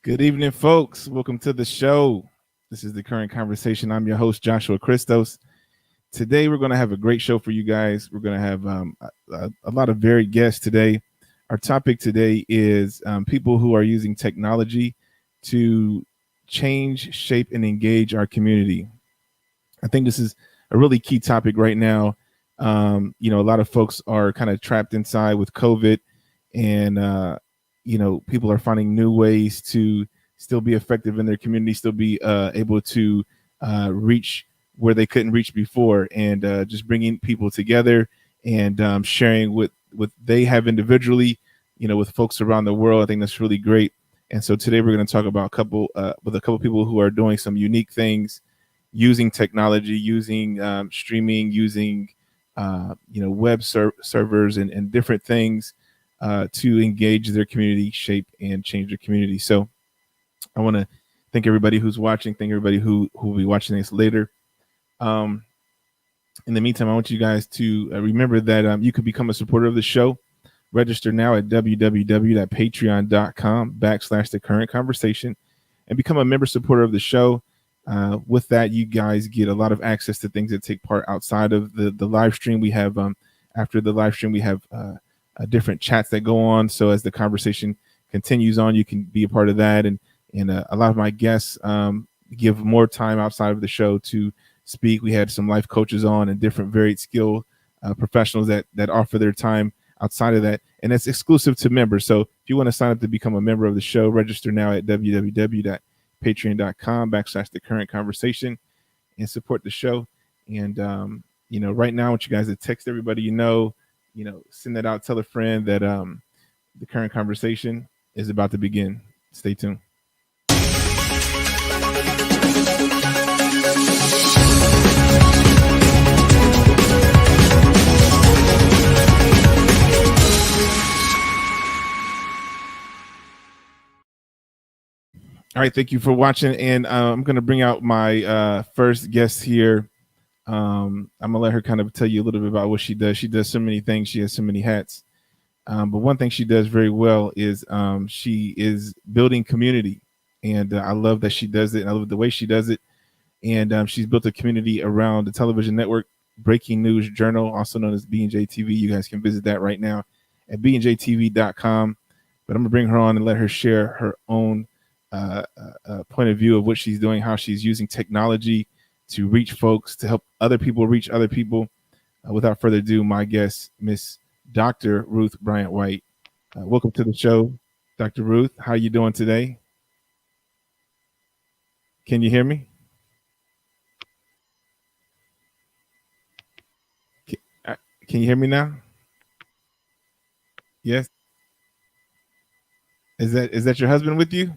Good evening, folks. Welcome to the show. This is The Current Conversation. I'm your host, Joshua Christos. Today, we're going to have a great show for you guys. We're going to have a lot of varied guests today. Our topic today is people who are using technology to change, shape, and engage our community. I think this is a really key topic right now. A lot of folks are kind of trapped inside with COVID, and people are finding new ways to still be effective in their community, still be able to reach where they couldn't reach before, and just bringing people together and sharing what they have individually, with folks around the world. I think that's really great. And so today we're going to talk about a couple people who are doing some unique things using technology, using streaming, using web servers and different things to engage their community, shape, and change their community. So I want to thank everybody who's watching, thank everybody who will be watching this later. In the meantime, I want you guys to remember that you could become a supporter of the show. Register now at www.patreon.com/The Current Conversation and become a member supporter of the show. With that, you guys get a lot of access to things that take part outside of the live stream. We have, after the live stream, we have different chats that go on. So as the conversation continues on, you can be a part of that. And a lot of my guests give more time outside of the show to speak. We had some life coaches on and different varied skill professionals that offer their time outside of that. And it's exclusive to members. So if you want to sign up to become a member of the show, register now at www.patreon.com/The Current Conversation and support the show. And, right now I want you guys to text everybody, send that out, tell a friend that The Current Conversation is about to begin. Stay tuned. All right, thank you for watching, and I'm going to bring out my first guest here. I'm gonna let her kind of tell you a little bit about what she does. She does so many things. She has so many hats. But one thing she does very well is she is building community, and I love that she does it. And I love the way she does it. And she's built a community around the television network, Breaking News Journal, also known as B&J TV. You guys can visit that right now at bnjtv.com. But I'm gonna bring her on and let her share her own point of view of what she's doing, how she's using technology to reach folks, to help other people reach other people. Without further ado, my guest, Miss Dr. Ruth Bryant White. Welcome to the show, Dr. Ruth. How are you doing today? Can you hear me? Can, uh, can you hear me now? Yes. Is that your husband with you?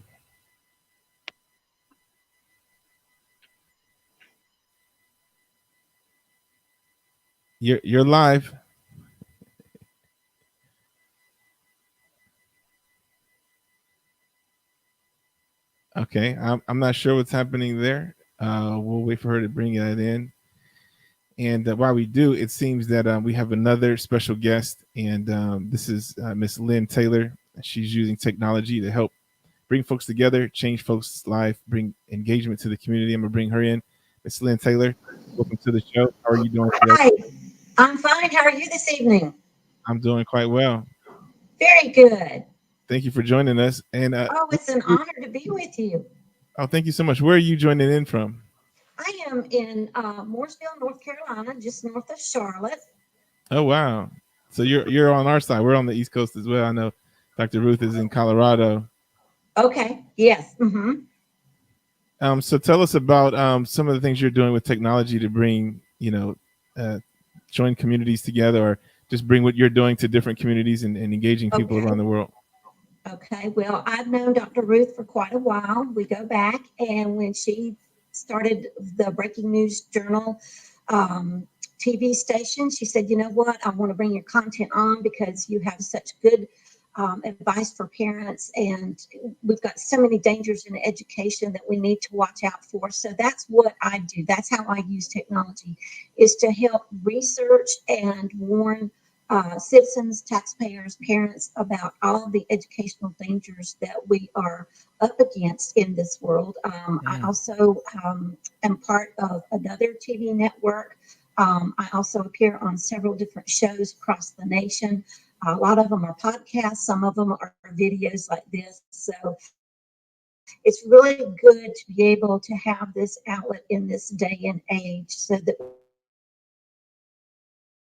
You're live. Okay. I'm not sure what's happening there. We'll wait for her to bring that in. And while we do, it seems that we have another special guest, and this is Miss Lynn Taylor. She's using technology to help bring folks together, change folks' life, bring engagement to the community. I'm gonna bring her in. Miss Lynn Taylor, welcome to the show. How are you doing today? Hi, I'm fine. How are you this evening? I'm doing quite well. Very good. Thank you for joining us. And Oh, it's an honor to be with you. oh, thank you so much. Where are you joining in from? I am in Mooresville, North Carolina, just north of Charlotte. Oh wow. So you're on our side. We're on the East Coast as well. I know Dr. Ruth is in Colorado. Okay, yes. So tell us about some of the things you're doing with technology to bring, uh, join communities together, or just bring what you're doing to different communities and engaging people Okay, around the world. okay. Well, I've known Dr. Ruth for quite a while. We go back, and when she started the Breaking News Journal um, TV station, she said, "You know what? I want to bring your content on because you have such good advice for parents, and we've got so many dangers in education that we need to watch out for." So that's what I do. That's how I use technology, is to help research and warn citizens, taxpayers, parents about all of the educational dangers that we are up against in this world. I Mm. also am part of another TV network. I also appear on several different shows across the nation. A lot of them are podcasts, some of them are videos like this. So it's really good to be able to have this outlet in this day and age so that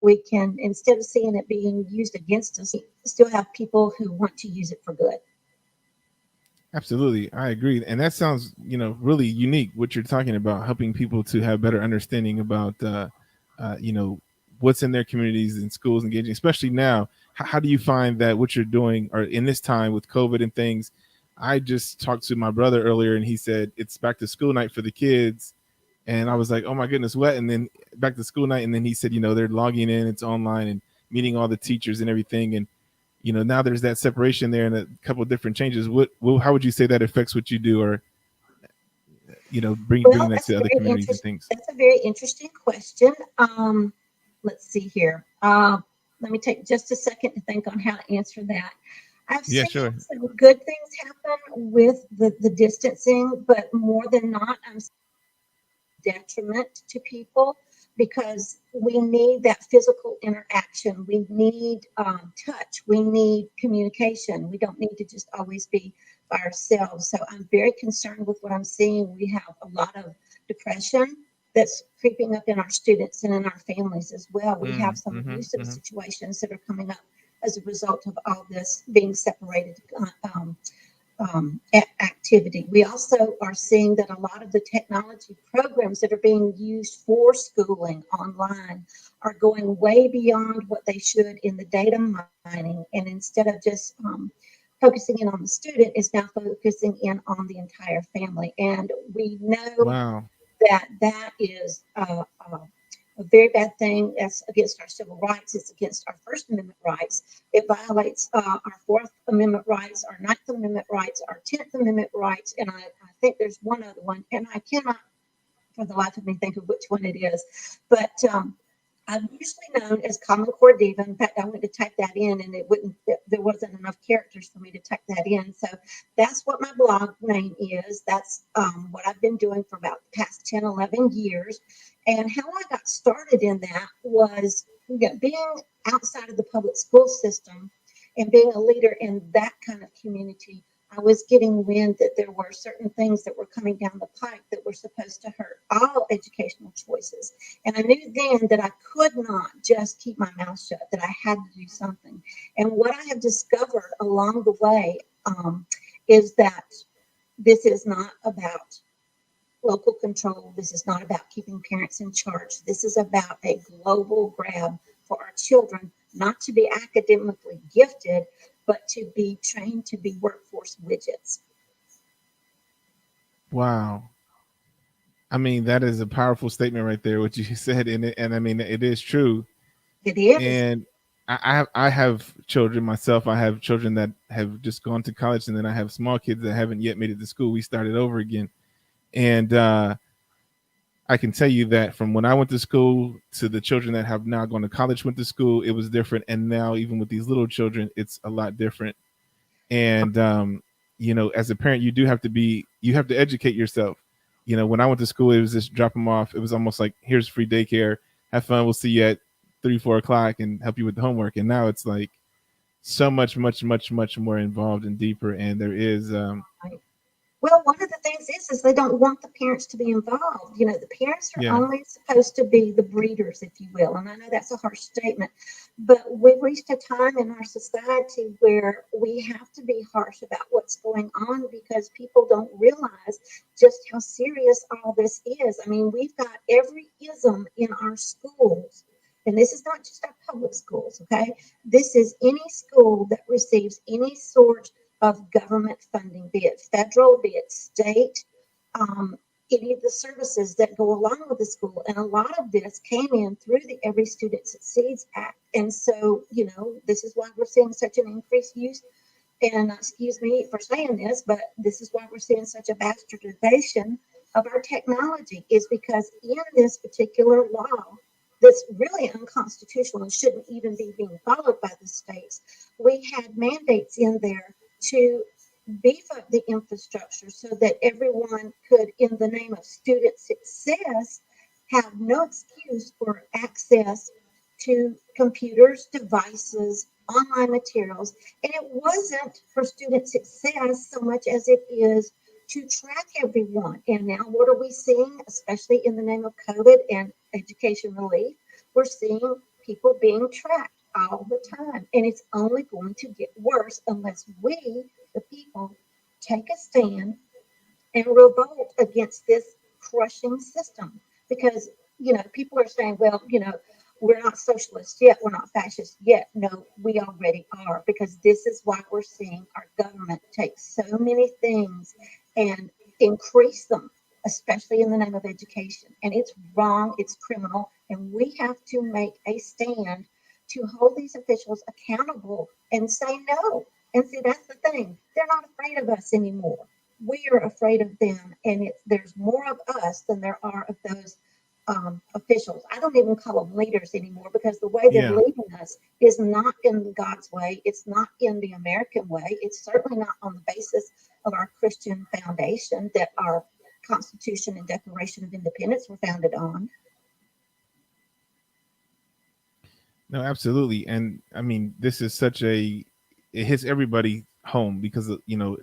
we can, instead of seeing it being used against us, still have people who want to use it for good. Absolutely, I agree, and that sounds, really unique. What you're talking about, helping people to have better understanding about, you know, what's in their communities and schools, engaging, especially now. How do you find that what you're doing, or in this time with COVID and things? I just talked to my brother earlier, and he said it's back to school night for the kids, and I was like, oh my goodness, what? And then back to school night, and then he said, they're logging in, it's online, and meeting all the teachers and everything, and now there's that separation there and a couple of different changes. How would you say that affects what you do, or bringing Well, that to other communities and things? that's a very interesting question. Let's see here. Let me take just a second to think on how to answer that. I've Yeah, seen sure. some good things happen with the distancing, but more than not, I'm detriment to people because we need that physical interaction. We need touch. We need communication. We don't need to just always be by ourselves. So I'm very concerned with what I'm seeing. We have a lot of depression that's creeping up in our students and in our families as well. We have Mm, some mm-hmm, abusive mm-hmm. situations that are coming up as a result of all this being separated activity. We also are seeing that a lot of the technology programs that are being used for schooling online are going way beyond what they should in the data mining. And instead of just focusing in on the student, is now focusing in on the entire family. And we know Wow. that that is a very bad thing. That's against our civil rights. It's against our First Amendment rights. It violates our Fourth Amendment rights, our Ninth Amendment rights, our 10th Amendment rights, and I think there's one other one, and I cannot for the life of me think of which one it is. But I'm usually known as Common Core Diva. In fact, I went to type that in, and there wasn't enough characters for me to type that in. So that's what my blog name is. That's what I've been doing for about the past 10, 11 years. And how I got started in that was being outside of the public school system and being a leader in that kind of community. I was getting wind that there were certain things that were coming down the pike that were supposed to hurt all educational choices. And I knew then that I could not just keep my mouth shut, that I had to do something. And what I have discovered along the way is that this is not about local control. This is not about keeping parents in charge. This is about a global grab for our children, not to be academically gifted, but to be trained to be workforce widgets. Wow. I mean, that is a powerful statement right there, what you said. And I mean, it is true. It is. And I have children myself. I have children that have just gone to college, and then I have small kids that haven't yet made it to school. We started over again. And I can tell you that from when I went to school to the children that have now gone to college, went to school, it was different. And now even with these little children, it's a lot different. And, as a parent, you have to educate yourself. When I went to school, it was just drop them off. It was almost like, here's free daycare. Have fun. We'll see you at 3, 4 o'clock and help you with the homework. And now it's like so much more involved and deeper. And there is, well, one of the things is they don't want the parents to be involved. The parents are Yeah. only supposed to be the breeders, if you will. And I know that's a harsh statement, but we've reached a time in our society where we have to be harsh about what's going on because people don't realize just how serious all this is. I mean, we've got every ism in our schools. And this is not just our public schools, okay? This is any school that receives any sort of government funding, be it federal, be it state, any of the services that go along with the school. And a lot of this came in through the Every Student Succeeds Act. And so, this is why we're seeing such an increased use. And excuse me for saying this, but this is why we're seeing such a bastardization of our technology, is because in this particular law, that's really unconstitutional and shouldn't even be being followed by the states, we had mandates in there to beef up the infrastructure so that everyone could, in the name of student success, have no excuse for access to computers, devices, online materials. And it wasn't for student success so much as it is to track everyone. And now what are we seeing, especially in the name of COVID and education relief? We're seeing people being tracked all the time. And it's only going to get worse unless we, the people, take a stand and revolt against this crushing system. Because, people are saying, well, we're not socialists yet, we're not fascists yet. No, we already are, because this is why we're seeing our government take so many things and increase them, especially in the name of education. And it's wrong, it's criminal, and we have to make a stand to hold these officials accountable and say no. And see, that's the thing. They're not afraid of us anymore. We are afraid of them, and there's more of us than there are of those officials. I don't even call them leaders anymore, because the way they're leading us is not in God's way. It's not in the American way. It's certainly not on the basis of our Christian foundation that our Constitution and Declaration of Independence were founded on. No, absolutely. And I mean, this is it hits everybody home, because,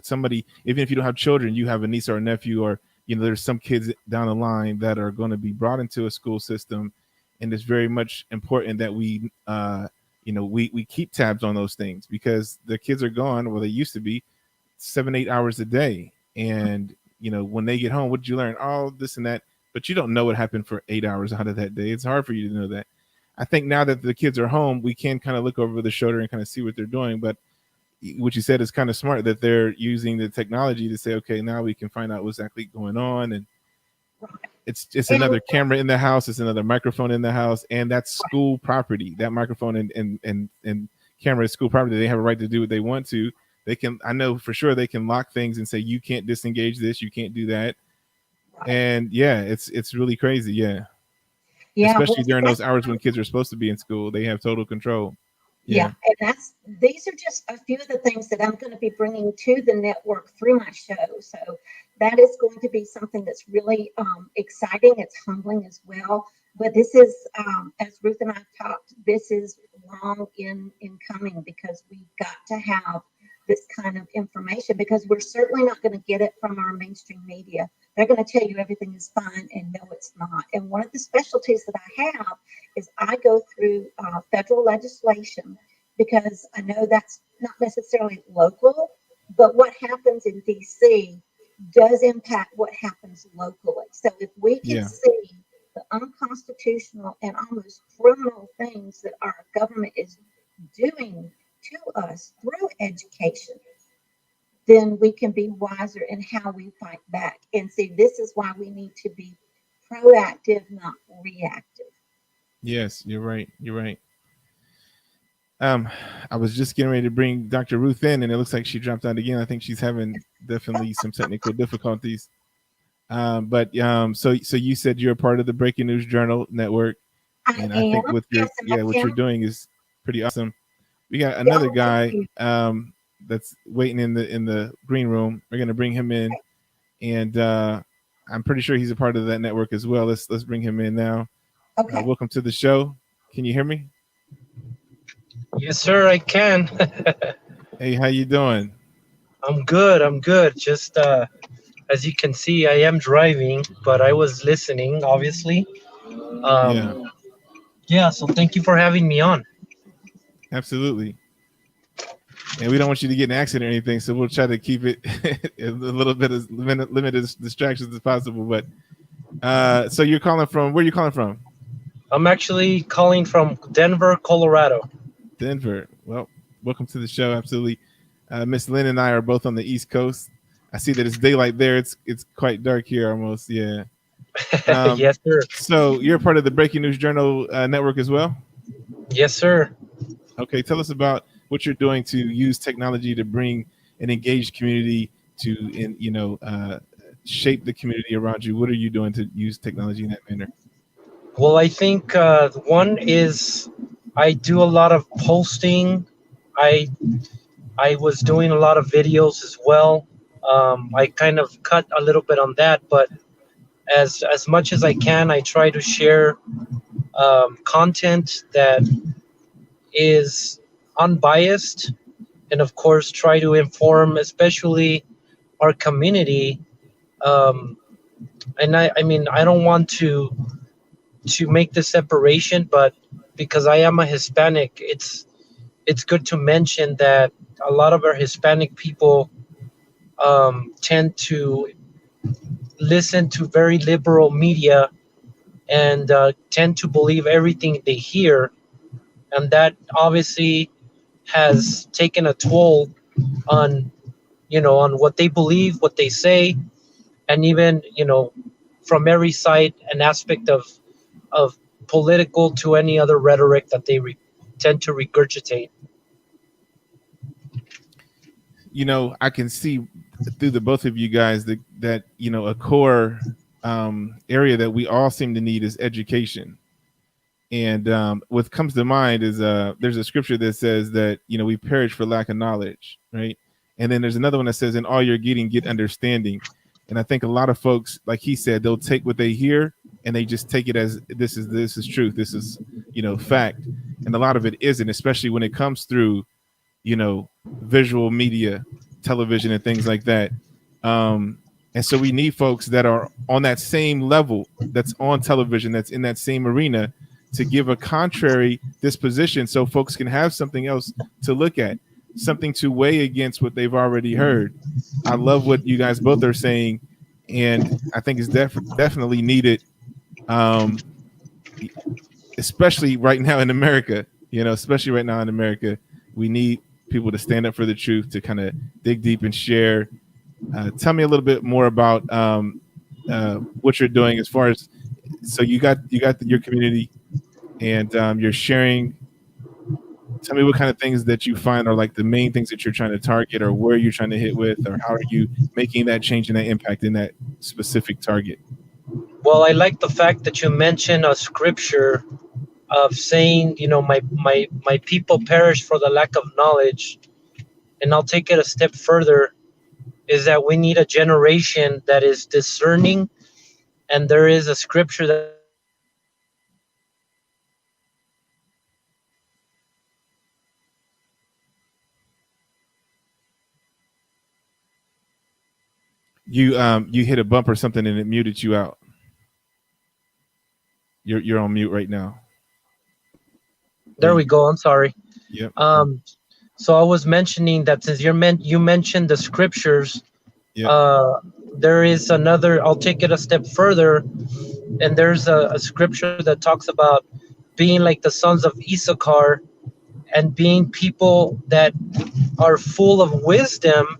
somebody, even if you don't have children, you have a niece or a nephew, or, there's some kids down the line that are going to be brought into a school system. And it's very much important that we keep tabs on those things, because the kids are gone. Well, they used to be 7, 8 hours a day. And, when they get home, what did you learn? Oh, this and that. But you don't know what happened for 8 hours out of that day. It's hard for you to know that. I think now that the kids are home, we can kind of look over the shoulder and kind of see what they're doing. But what you said is kind of smart, that they're using the technology to say, okay, now we can find out what's actually going on. And it's And another camera in the house, it's another microphone in the house, and that's school property. That microphone and camera is school property. They have a right to do what they want to. They can, I know for sure they can lock things and say you can't disengage this, you can't do that. And yeah, it's really crazy. Yeah. Especially during those hours when kids are supposed to be in school, they have total control. Yeah, and these are just a few of the things that I'm going to be bringing to the network through my show. So that is going to be something that's really exciting. It's humbling as well. But this is, as Ruth and I talked, this is long in coming, because we've got to have this kind of information, because we're certainly not going to get it from our mainstream media. They're going to tell you everything is fine, and no, it's not. And one of the specialties that I have is I go through federal legislation, because I know that's not necessarily local, but what happens in DC does impact what happens locally. So if we can see the unconstitutional and almost criminal things that our government is doing to us through education, then we can be wiser in how we fight back. And see, this is why we need to be proactive, not reactive. Yes, you're right. You're right. I was just getting ready to bring Dr. Ruth in, and it looks like she dropped out again. I think she's having definitely some technical difficulties. So you said you're a part of the Breaking News Journal Network, and I think with your what you're doing is pretty awesome. We got another guy that's waiting in the green room. We're gonna bring him in, and I'm pretty sure he's a part of that network as well. Let's bring him in now. Okay. Welcome to the show. Can you hear me? Yes, sir, I can. Hey, how you doing? I'm good. Just as you can see, I am driving, but I was listening, obviously. Yeah, so thank you for having me on. Absolutely. And we don't want you to get in an accident or anything, so we'll try to keep it a little bit as limited distractions as possible. But so you're calling from, where are you calling from? I'm actually calling from Denver, Colorado. Denver. Well, welcome to the show. Absolutely. Miss Lynn and I are both on the East Coast. I see that it's daylight there. It's quite dark here almost. Yeah. Yes, sir. So you're part of the Breaking News Journal network as well? Yes, sir. Okay. Tell us about what you're doing to use technology to bring an engaged community to, shape the community around you. What are you doing to use technology in that manner? Well, I think one is I do a lot of posting. I was doing a lot of videos as well. I kind of cut a little bit on that, but as much as I can, I try to share content that is unbiased, and of course try to inform, especially our community. And I mean, I don't want to make the separation, but because I am a Hispanic, it's good to mention that a lot of our Hispanic people tend to listen to very liberal media and tend to believe everything they hear, and that obviously has taken a toll on on what they believe, what they say, and even from every side and aspect of political to any other rhetoric that they tend to regurgitate. I can see through the both of you guys that a core area that we all seem to need is education. And what comes to mind is there's a scripture that says that we perish for lack of knowledge, right? And then there's another one that says, in all you're getting, get understanding. And I think a lot of folks, like he said, they'll take what they hear and they just take it as this is truth, this is fact. And a lot of it isn't, especially when it comes through visual media, television, and things like that. And so we need folks that are on that same level, that's on television, that's in that same arena, to give a contrary disposition so folks can have something else to look at, something to weigh against what they've already heard. I love what you guys both are saying, and I think it's definitely needed, especially right now in America. Especially right now in America, we need people to stand up for the truth, to kind of dig deep and share. Tell me a little bit more about what you're doing as far as, so you got your community, and you're sharing. Tell me what kind of things that you find are like the main things that you're trying to target, or where you're trying to hit with, or how are you making that change and that impact in that specific target? Well, I like the fact that you mentioned a scripture of saying, my people perish for the lack of knowledge. And I'll take it a step further, is that we need a generation that is discerning. And there is a scripture that You hit a bump or something and it muted you out. You're on mute right now. there we go. I'm sorry. Yep. So I was mentioning that since you mentioned the scriptures, Yep. there is another. I'll take it a step further, and there's a scripture that talks about being like the sons of Issachar and being people that are full of wisdom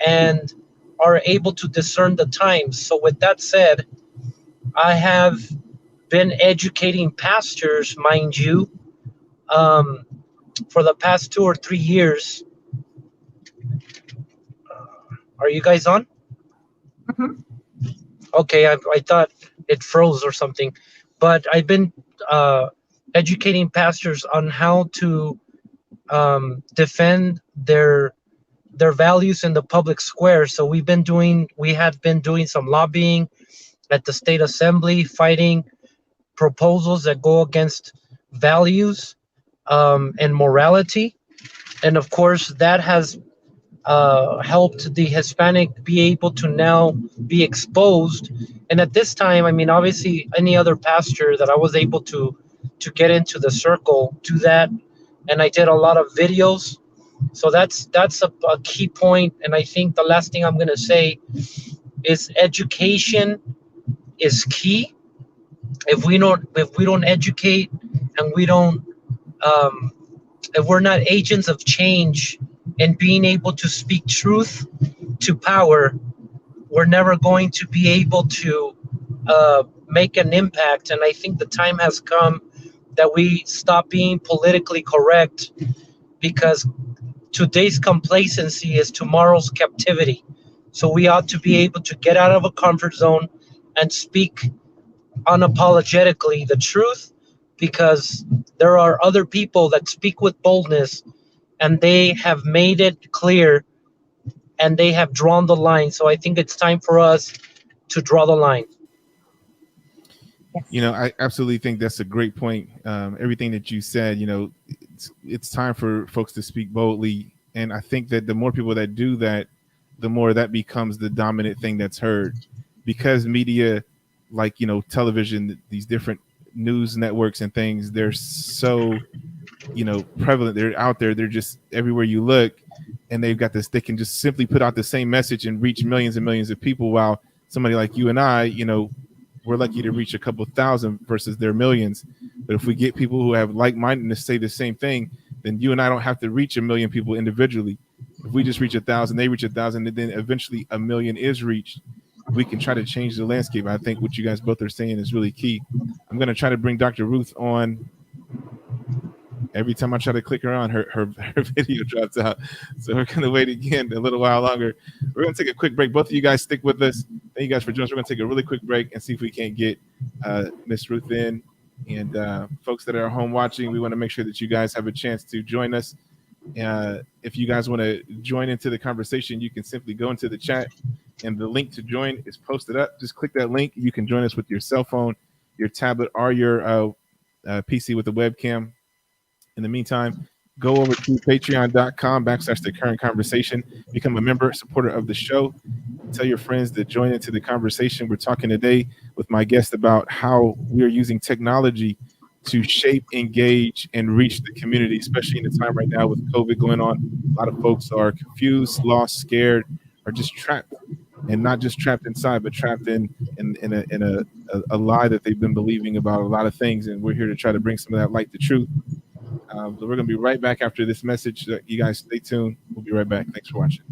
and are able to discern the times. So with that said, I have been educating pastors, mind you, for the past 2 or 3 years. Are you guys on? Mhm. Okay, I thought it froze or something. But I've been educating pastors on how to defend their values in the public square. So we have been doing some lobbying at the state assembly, fighting proposals that go against values and morality. And of course, that has helped the Hispanic be able to now be exposed. And at this time, I mean, obviously, any other pastor that I was able to get into the circle, do that. And I did a lot of videos. So that's a key point. And I think the last thing I'm going to say is education is key. If we don't educate, and we don't if we're not agents of change and being able to speak truth to power, we're never going to be able to make an impact. And I think the time has come that we stop being politically correct, because today's complacency is tomorrow's captivity. So we ought to be able to get out of a comfort zone and speak unapologetically the truth, because there are other people that speak with boldness, and they have made it clear, and they have drawn the line. So I think it's time for us to draw the line. Yes. I absolutely think that's a great point. Everything that you said, it's time for folks to speak boldly. And I think that the more people that do that, the more that becomes the dominant thing that's heard, because media, like, television, these different news networks and things, they're so, prevalent. They're out there. They're just everywhere you look, and they've got this, they can just simply put out the same message and reach millions and millions of people. While somebody like you and I, we're lucky to reach a couple thousand versus their millions. But if we get people who have like-mindedness say the same thing, then you and I don't have to reach 1 million people individually. If we just reach 1,000, they reach 1,000, and then eventually 1 million is reached, we can try to change the landscape. I think what you guys both are saying is really key. I'm going to try to bring Dr. Ruth on. Every time I try to click her on, her video drops out. So we're going to wait again a little while longer. We're going to take a quick break. Both of you guys stick with us. Thank you guys for joining us. We're going to take a really quick break and see if we can't get Miss Ruth in. And folks that are home watching, we want to make sure that you guys have a chance to join us. If you guys want to join into the conversation, you can simply go into the chat, and the link to join is posted up. Just click that link. You can join us with your cell phone, your tablet, or your PC with a webcam. In the meantime, go over to patreon.com/the current conversation. Become a member, supporter of the show. Tell your friends to join into the conversation. We're talking today with my guest about how we are using technology to shape, engage, and reach the community, especially in the time right now with COVID going on. A lot of folks are confused, lost, scared, or just trapped. And not just trapped inside, but trapped in a lie that they've been believing about a lot of things. And we're here to try to bring some of that light to truth. So we're going to be right back after this message. You guys stay tuned. We'll be right back. Thanks for watching.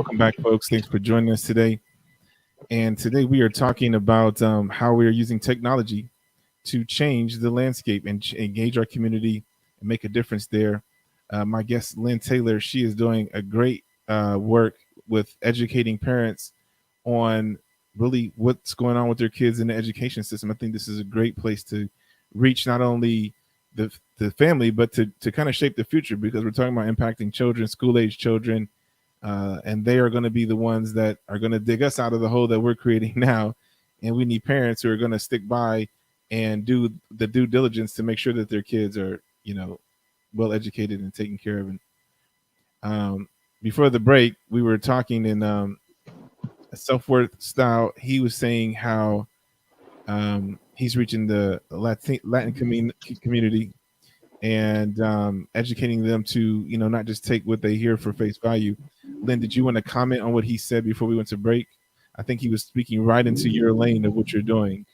Welcome back, folks. Thanks for joining us today. And today we are talking about how we are using technology to change the landscape and engage our community and make a difference there. My guest, Lynn Taylor, she is doing a great work with educating parents on really what's going on with their kids in the education system. I think this is a great place to reach not only the family, but to kind of shape the future, because we're talking about impacting children, school-age children, and they are going to be the ones that are going to dig us out of the hole that we're creating now. And we need parents who are going to stick by and do the due diligence to make sure that their kids are, well educated and taken care of. And before the break, we were talking in a self-worth style. He was saying how he's reaching the Latin community and educating them to, not just take what they hear for face value. Lynn, did you want to comment on what he said before we went to break? I think he was speaking right into your lane of what you're doing.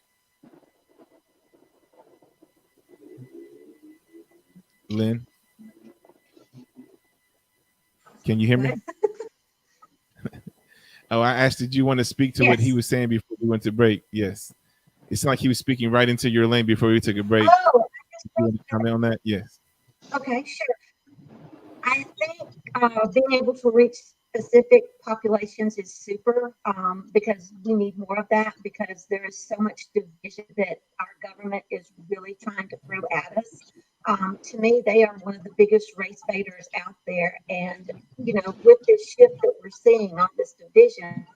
Lynn, can you hear me? Oh, I asked, did you want to speak to what he was saying before we went to break? Yes. It's like he was speaking right into your lane before we took a break. Oh, You want to comment on that? Yes. okay, sure. I think being able to reach specific populations is super, because we need more of that, because there is so much division that our government is really trying to throw at us. To me, they are one of the biggest race baiters out there. And, with this shift that we're seeing on this division,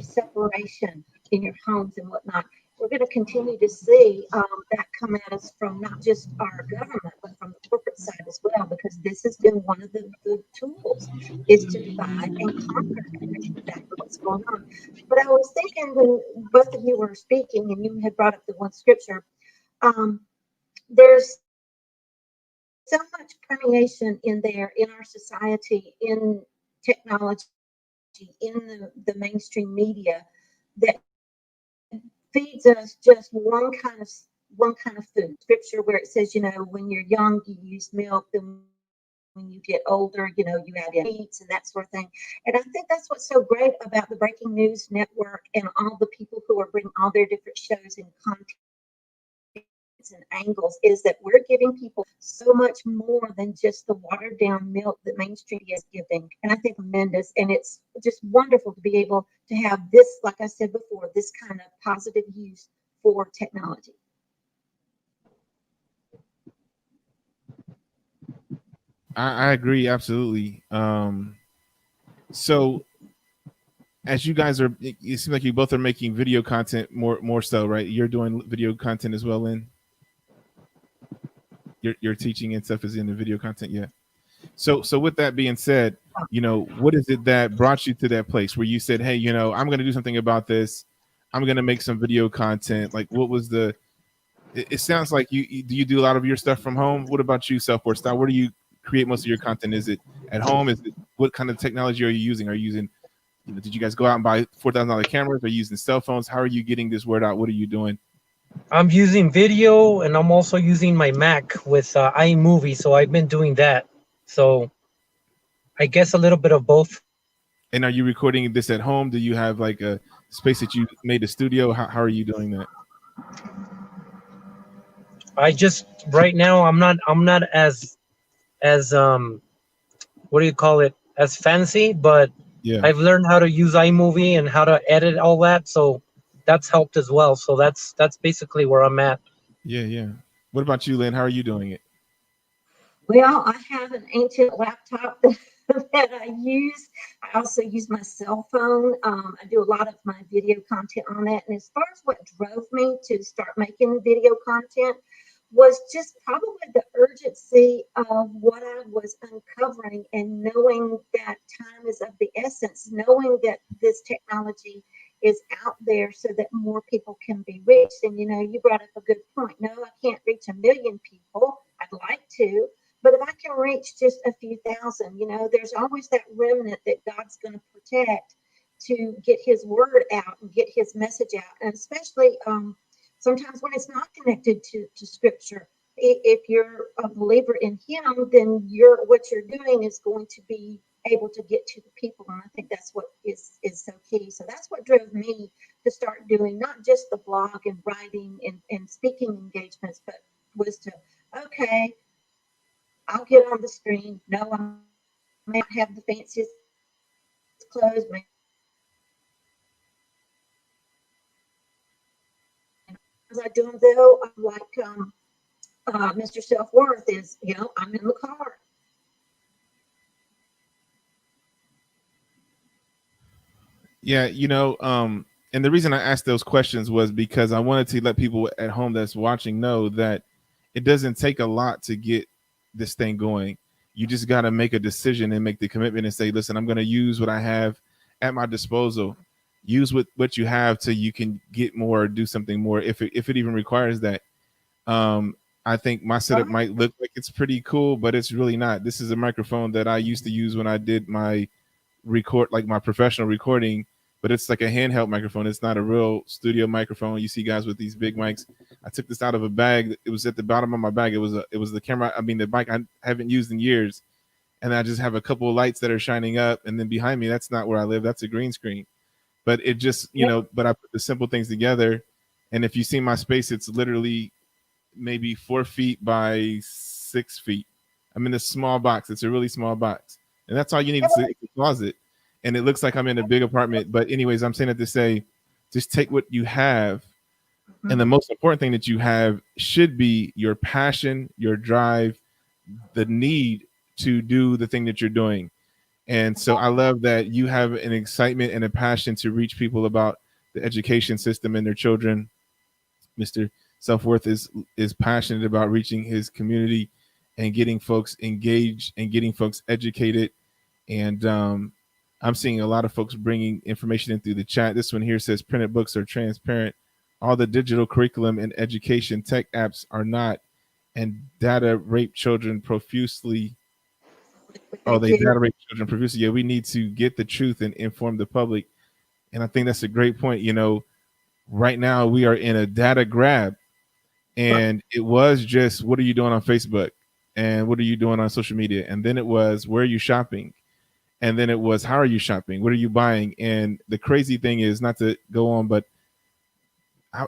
separation in your homes and whatnot, we're going to continue to see that come at us from not just our government, but from the corporate side as well, because this has been one of the tools is to divide and conquer. And that's exactly what's going on. But I was thinking when both of you were speaking and you had brought up the one scripture, there's so much permeation in there, in our society, in technology, in the mainstream media, that feeds us just one kind of food. Scripture where it says, when you're young, you use milk, then when you get older, you add in meats and that sort of thing. And I think that's what's so great about the Breaking News Network and all the people who are bringing all their different shows and content and angles, is that we're giving people so much more than just the watered down milk that mainstream is giving. And I think tremendous, and it's just wonderful to be able to have this, like I said before, this kind of positive use for technology. I agree absolutely. So as you guys it seems like you both are making video content more so, right? You're doing video content as well, Lynn. Your teaching and stuff is in the video content, yeah. So with that being said, what is it that brought you to that place where you said, hey, I'm going to do something about this. I'm going to make some video content. Like, what was it sounds like you do a lot of your stuff from home. What about you, Self-Worth Style? Where do you create most of your content? Is it at home? What kind of technology are you using? Are you using, did you guys go out and buy $4,000 cameras? Are you using cell phones? How are you getting this word out? What are you doing? I'm using video, and I'm also using my Mac with iMovie, so I've been doing that. So I guess a little bit of both. And are you recording this at home? Do you have like a space that you made a studio? How are you doing that? I just right now I'm not as what do you call it, as fancy, but yeah, I've learned how to use iMovie and how to edit all that, so that's helped as well. So that's basically where I'm at. Yeah. What about you, Lynn? How are you doing it? Well, I have an ancient laptop that I use. I also use my cell phone. I do a lot of my video content on it. And as far as what drove me to start making video content was just probably the urgency of what I was uncovering, and knowing that time is of the essence, knowing that this technology is out there so that more people can be reached. And you brought up a good point. No, I can't reach 1 million people. I'd like to, but if I can reach just a few thousand, there's always that remnant that God's going to protect to get his word out and get his message out. And especially sometimes when it's not connected to scripture, if you're a believer in him, then what you're doing is going to be able to get to the people. And I think that's what is so key. So that's what drove me to start doing not just the blog and writing and speaking engagements, but was to, okay, I'll get on the screen. No, I may not have the fanciest clothes. As I do them though, I'm like Mr. Self-Worth is, I'm in the car. Yeah, and the reason I asked those questions was because I wanted to let people at home that's watching know that it doesn't take a lot to get this thing going. You just got to make a decision and make the commitment and say, listen, I'm going to use what I have at my disposal. Use what you have till you can get more or do something more if it even requires that. I think my setup might look like it's pretty cool, but it's really not. This is a microphone that I used to use when I did my my professional recording, but it's like a handheld microphone. It's not a real studio microphone. You see guys with these big mics. I took this out of a bag. It was at the bottom of my bag. It was the camera. I mean, the mic I haven't used in years. And I just have a couple of lights that are shining up. And then behind me, that's not where I live. That's a green screen. But it just, but I put the simple things together. And if you see my space, it's literally maybe 4 feet by 6 feet. I'm in a small box. It's a really small box. And that's all you need is a closet. And it looks like I'm in a big apartment. But anyways, I'm saying it to say, just take what you have. Mm-hmm. And the most important thing that you have should be your passion, your drive, the need to do the thing that you're doing. And so I love that you have an excitement and a passion to reach people about the education system and their children. Mr. Self-Worth is passionate about reaching his community and getting folks engaged and getting folks educated. And I'm seeing a lot of folks bringing information in through the chat. This one here says printed books are transparent. All the digital curriculum and education tech apps are not. And data rape children profusely. Oh, they data rape children profusely. Yeah, we need to get the truth and inform the public. And I think that's a great point. Right now we are in a data grab. And it was just, what are you doing on Facebook? And what are you doing on social media? And then it was, where are you shopping? And then it was, how are you shopping? What are you buying? And the crazy thing is, not to go on, but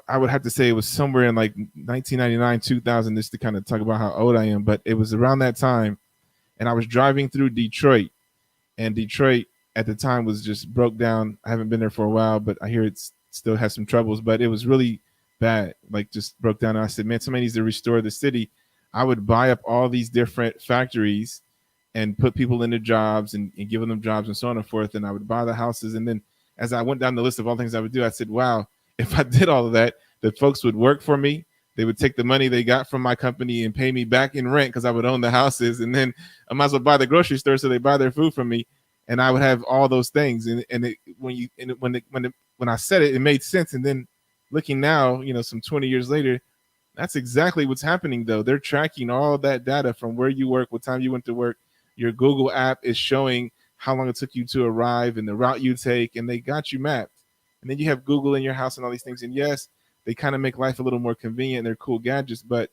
I would have to say it was somewhere in like 1999, 2000, just to kind of talk about how old I am. But it was around that time. And I was driving through Detroit. And Detroit at the time was just broke down. I haven't been there for a while, but I hear it still has some troubles. But it was really bad, like just broke down. And I said, man, somebody needs to restore the city. I would buy up all these different factories and put people into jobs and giving them jobs and so on and forth. And I would buy the houses. And then as I went down the list of all things I would do, I said, wow, if I did all of that, the folks would work for me. They would take the money they got from my company and pay me back in rent because I would own the houses. And then I might as well buy the grocery store so they buy their food from me. And I would have all those things. When I said it, it made sense. And then looking now, some 20 years later, that's exactly what's happening, though. They're tracking all that data from where you work, what time you went to work. Your Google app is showing how long it took you to arrive and the route you take, and they got you mapped. And then you have Google in your house and all these things. And yes, they kind of make life a little more convenient. They're cool gadgets, but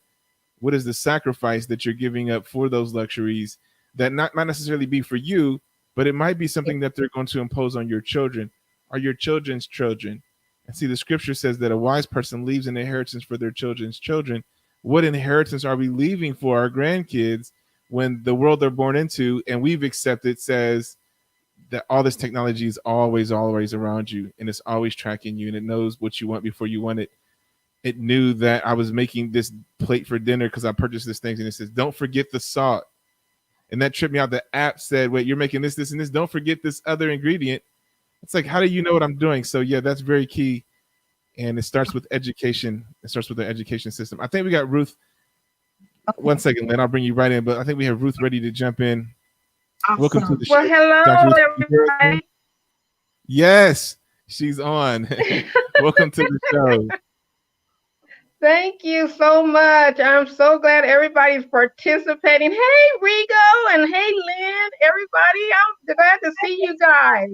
what is the sacrifice that you're giving up for those luxuries that might necessarily be for you, but it might be something that they're going to impose on your children or your children's children. And see, the scripture says that a wise person leaves an inheritance for their children's children. What inheritance are we leaving for our grandkids when the world they're born into and we've accepted says that all this technology is always around you and it's always tracking you and it knows what you want before you want it. It knew that I was making this plate for dinner because I purchased this thing and it says, don't forget the salt. And that tripped me out. The app said, wait, you're making this, and this. Don't forget this other ingredient. It's like, how do you know what I'm doing? So yeah, that's very key. And it starts with education. It starts with the education system. I think we got Ruth. Okay. 1 second, Lynn. I'll bring you right in. But I think we have Ruth ready to jump in. Awesome. Welcome to the show. Well, hello, everybody. Yes, she's on. Welcome to the show. Thank you so much. I'm so glad everybody's participating. Hey, Rigo, and hey, Lynn, everybody. I'm glad to see you guys.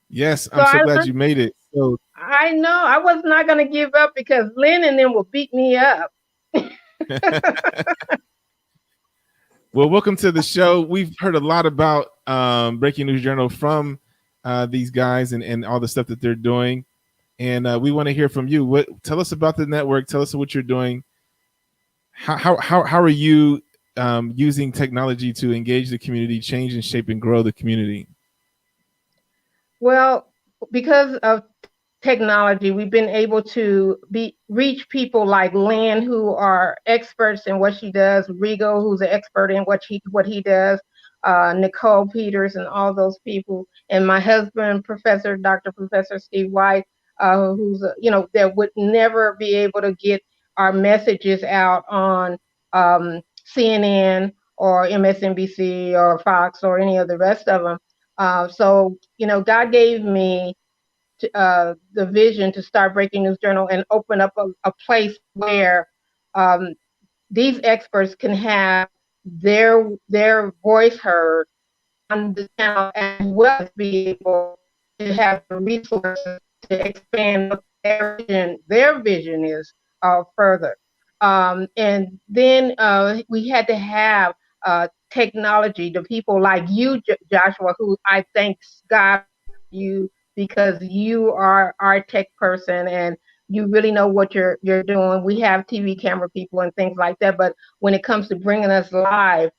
Yes, I'm so glad you made it. So I know I was not going to give up because Lynn and them will beat me up. Well, welcome to the show. We've heard a lot about Breaking News Journal from these guys and all the stuff that they're doing. And we want to hear from you. Tell us about the network. Tell us what you're doing. How are you using technology to engage the community, change and shape and grow the community? Well, because of technology, we've been able to reach people like Lynn, who are experts in what she does, Rigo, who's an expert in what he does, Nicole Peters, and all those people, and my husband, Dr. Professor Steve White, who's that would never be able to get our messages out on CNN or MSNBC or Fox or any of the rest of them. So God gave me the vision to start Breaking News Journal and open up a place where these experts can have their voice heard on the channel, as well as be able to have the resources to expand what their vision is further. And then we had to have technology, the people like you, Joshua, who I thank God you, because you are our tech person and you really know what you're doing. We have TV camera people and things like that, but when it comes to bringing us live,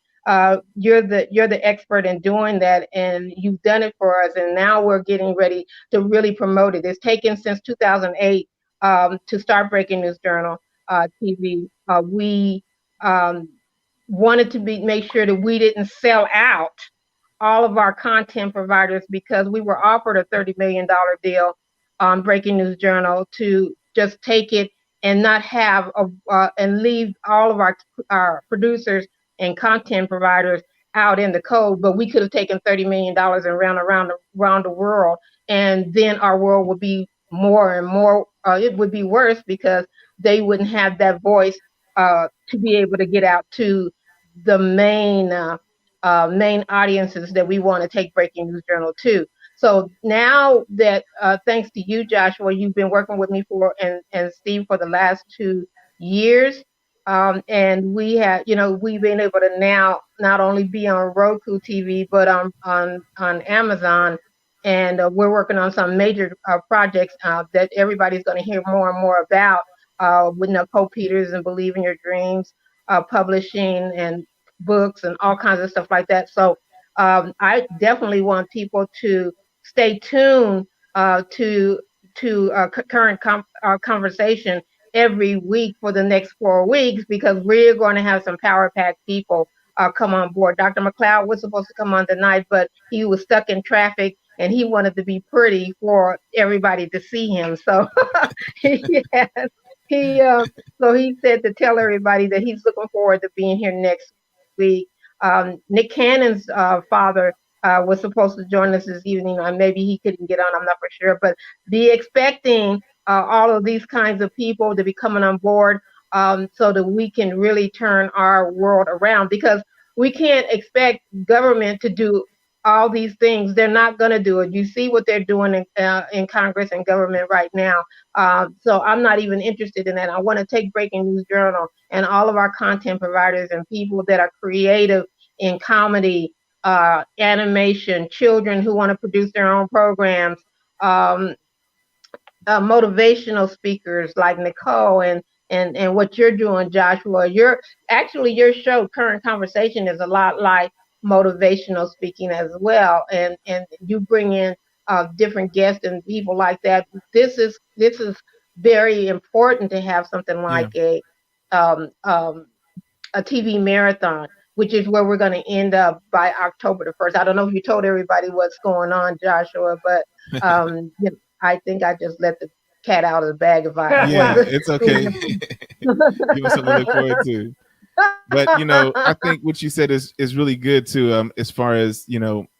you're the expert in doing that, and you've done it for us. And now we're getting ready to really promote it. It's taken since 2008 to start Breaking News Journal TV. We wanted to make sure that we didn't sell out all of our content providers, because we were offered a $30 million deal on Breaking News Journal to just take it and not have and leave all of our producers and content providers out in the cold. But we could have taken $30 million and ran around the world, and then our world would be more and more. It would be worse, because they wouldn't have that voice to be able to get out to the main audiences that we want to take Breaking News Journal to. So now that thanks to you, Joshua, you've been working with me and Steve for the last 2 years, and we have, we've been able to now not only be on Roku TV, but on Amazon, and we're working on some major projects that everybody's going to hear more and more about with Nicole Peters and Believe in Your Dreams, publishing and books and all kinds of stuff like that. So I definitely want people to stay tuned to current conversation every week for the next 4 weeks, because we're going to have some power pack people come on board. Dr. McLeod was supposed to come on tonight, but he was stuck in traffic and he wanted to be pretty for everybody to see him. So so he said to tell everybody that he's looking forward to being here next week. Nick Cannon's father was supposed to join us this evening. Maybe he couldn't get on, I'm not for sure, but be expecting all of these kinds of people to be coming on board so that we can really turn our world around, because we can't expect government to do all these things. They're not going to do it. You see what they're doing in Congress and government right now. So I'm not even interested in that. I want to take Breaking News Journal and all of our content providers and people that are creative in comedy, animation, children who want to produce their own programs, motivational speakers like Nicole and what you're doing, Joshua. Your show, Current Conversation, is a lot like motivational speaking as well, and you bring in different guests and people like that. This is very important to have something like a TV marathon, which is where we're going to end up by October the 1st. I don't know if you told everybody what's going on, Joshua, but I think I just let the cat out of the bag. It's okay. Give us something to look forward to. But I think what you said is really good too, as far as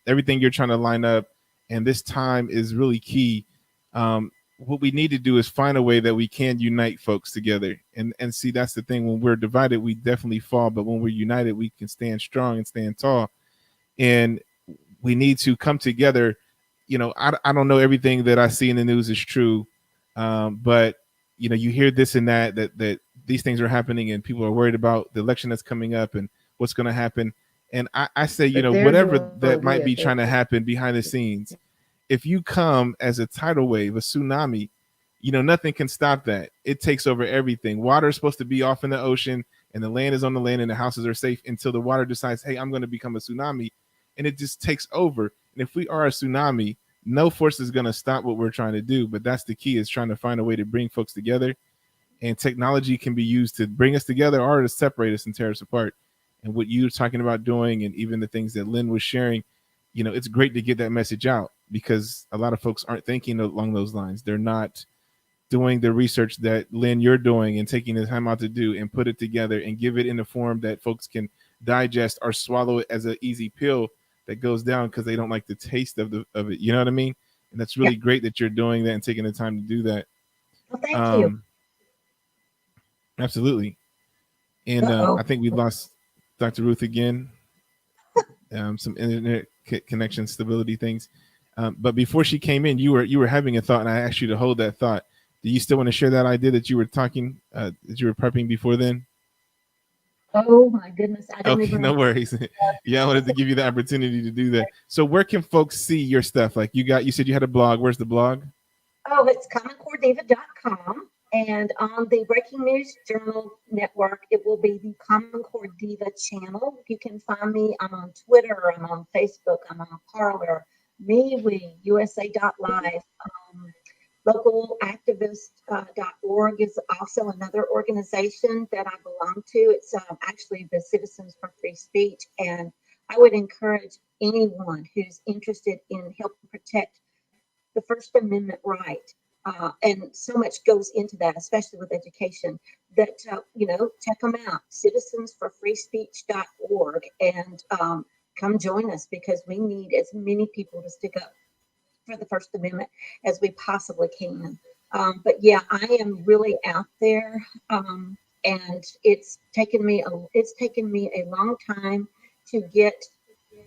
everything you're trying to line up, and this time is really key. What we need to do is find a way that we can unite folks together, and see, that's the thing. When we're divided, we definitely fall, but when we're united, we can stand strong and stand tall. And we need to come together. I don't know everything that I see in the news is true, but you hear this and that these things are happening, and people are worried about the election that's coming up and what's going to happen. And I say, you But know, they're whatever doing that might good. be trying to happen behind the scenes, if you come as a tidal wave, a tsunami, you know, nothing can stop that. It takes over everything. Water is supposed to be off in the ocean, and the land is on the land, and the houses are safe until the water decides, hey, I'm going to become a tsunami, and it just takes over. And if we are a tsunami, no force is going to stop what we're trying to do. But that's the key, is trying to find a way to bring folks together. And technology can be used to bring us together or to separate us and tear us apart. And what you're talking about doing, and even the things that Lynn was sharing, you know, it's great to get that message out, because a lot of folks aren't thinking along those lines. They're not doing the research that Lynn, you're doing, and taking the time out to do and put it together and give it in a form that folks can digest or swallow it as an easy pill that goes down because they don't like the taste of it. You know what I mean? And that's really great that you're doing that and taking the time to do that. Well, thank you. Absolutely. And I think we lost Dr. Ruth again. Some internet connection stability things. But before she came in, you were having a thought, and I asked you to hold that thought. Do you still want to share that idea that you were talking, that you were prepping before then? Oh my goodness. I don't Okay, even no worries. Yeah, I wanted to give you the opportunity to do that. So where can folks see your stuff? Like you said you had a blog. Where's the blog? Oh, it's commoncorediva.com. And on the Breaking News Journal Network, it will be the Common Core Diva channel. You can find me. I'm on Twitter. I'm on Facebook. I'm on Parler, MeWe, USA.live. Localactivist.org is also another organization that I belong to. It's actually the Citizens for Free Speech. And I would encourage anyone who's interested in helping protect the First Amendment right. And so much goes into that, especially with education, that, check them out, citizensforfreespeech.org, and come join us, because we need as many people to stick up for the First Amendment as we possibly can. But yeah, I am really out there, and it's taken me a long time to get